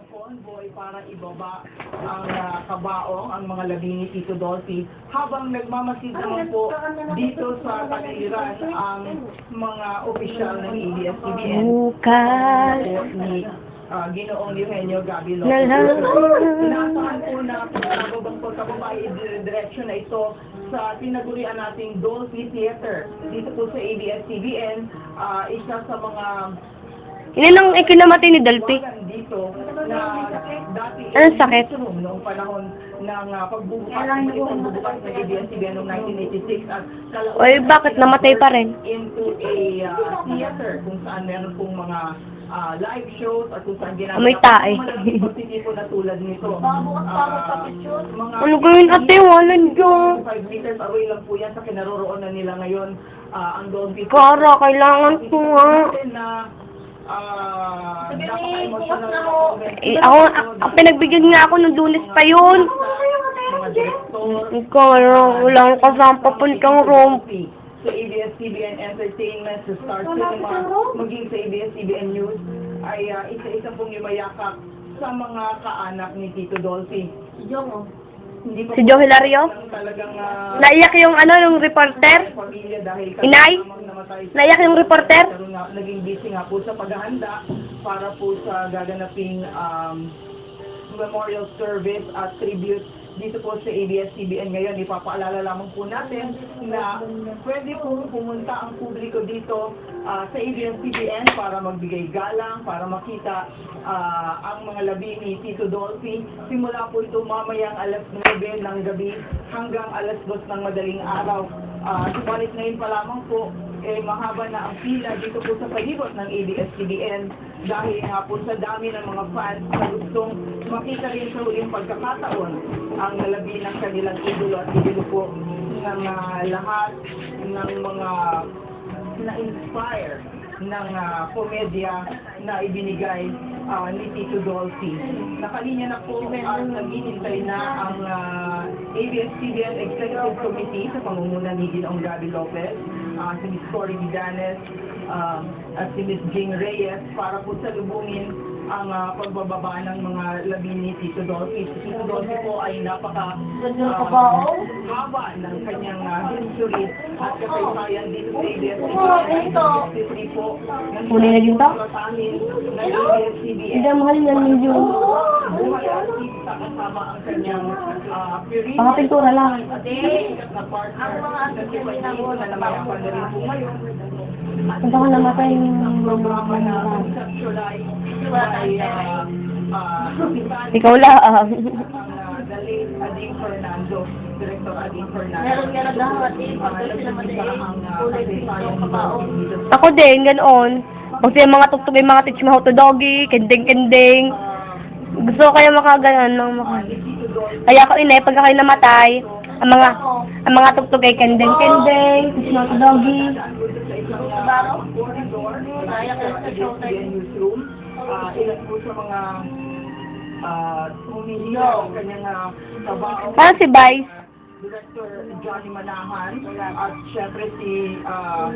convoy para ibaba ang kabaong, ang mga labi ni Tito Dolphy, habang nagmamasid naman po dito sa takiliran ang mga opisyal ng ABS-CBN. Bukas. Ni Ginoong Eugenio Gabi Lopez. Inaasahan po na pagkababang pagkababay direksyon na ito sa tinagurian nating Dolphy Theater. Dito po sa ABS-CBN, isa sa mga Ilan ang ikinamatay ni Dolphy? dito na dati Anong sakit? noong panahon ng pagbubukas ng ABS-CBN noong 1986 at Oy, bakit namatay pa rin? into a theater kung saan meron pong mga live shows at kung saan ginagawa May tae. positibo na tulad nito. Ano gawin ate? Walan ko. 5 meters away lang po yan sa kinaroroonan nila ngayon ang Dolphy. Para, kailangan ko nga. Na Ako, pinagbigyan nga ako ng Lunes pa yun. Ikaw, wala akong kasama papuntang Rome. Sa ABS-CBN Entertainment, sa Star Cinema, maging sa ABS-CBN News, ay isa-isa pong yumayakap sa mga kaanak ni Tito Dolphy. Hindi pa Si Joe Hilario? talagang Naiyak yung yung reporter? pamilya dahil Inay? namatay. Naiyak yung reporter? Pero naging busy nga po sa paghahanda para po sa gaganaping memorial service at tribute dito po sa ABS-CBN ngayon. Ipapaalala lamang po natin na pwede po pumunta ang publiko dito sa ABS-CBN para magbigay galang, para makita ang mga labi ni Tito Dolphy. Simula po ito mamayang alas 9 ng gabi hanggang alas 2 ng madaling araw. Subalit ngayon pa lamang po, mahaba na ang pila dito po sa palibot ng ABS-CBN dahil nga po sa dami ng mga fans na gustong makita rin sa huling pagkakataon ang nalabi ng kanilang idolo at idolo po ng lahat ng mga na-inspire ng komedya na ibinigay ni Tito Dolphy. Nakalinya na po at naghihintay na ang ABS-CBN Executive Committee sa pangunguna ni Ginoong Gabi Lopez, si Ms. Cory Vidanes, at si Ms. Jing Reyes para po salubungin ang pagbababa ng mga labi ni Tito Dolphy. Si Tito Dolphy po ay napaka haba ng kanyang history at kasaysayan dito sa ABS-CBN. Huli na yun to? Ng ABS-CBN. Hindi, mahal na medyo. Buhay at kita kasama ang kanyang Mga pintura lang. na partner na si Panyingo na namayapan na rin po ngayon. Punta ko namatay Ang programa na conceptualize by Ikaw lang. the late Ading Fernando, Director Ading Fernando. Meron ka na dapat Ako din, ganoon. Pag siya mga tugtog yung mga teach mo how to doggy, kending-kending. Gusto ko kaya makaganon ng Kaya ako inay, pagka kayo namatay, ang mga tugtog ay kending-kending, teach mo how to doggy. Ilan po sa mga humihilaw ang kanyang trabaho. Parang si Vice. Director Johnny Manahan at syempre si ang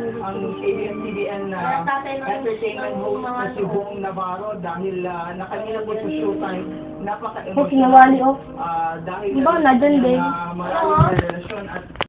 ABS-CBN entertainment host na si Bong Navarro dahil nakanina po sa showtime Sinawali, dahil diba, nandyan din. maraming relasyon at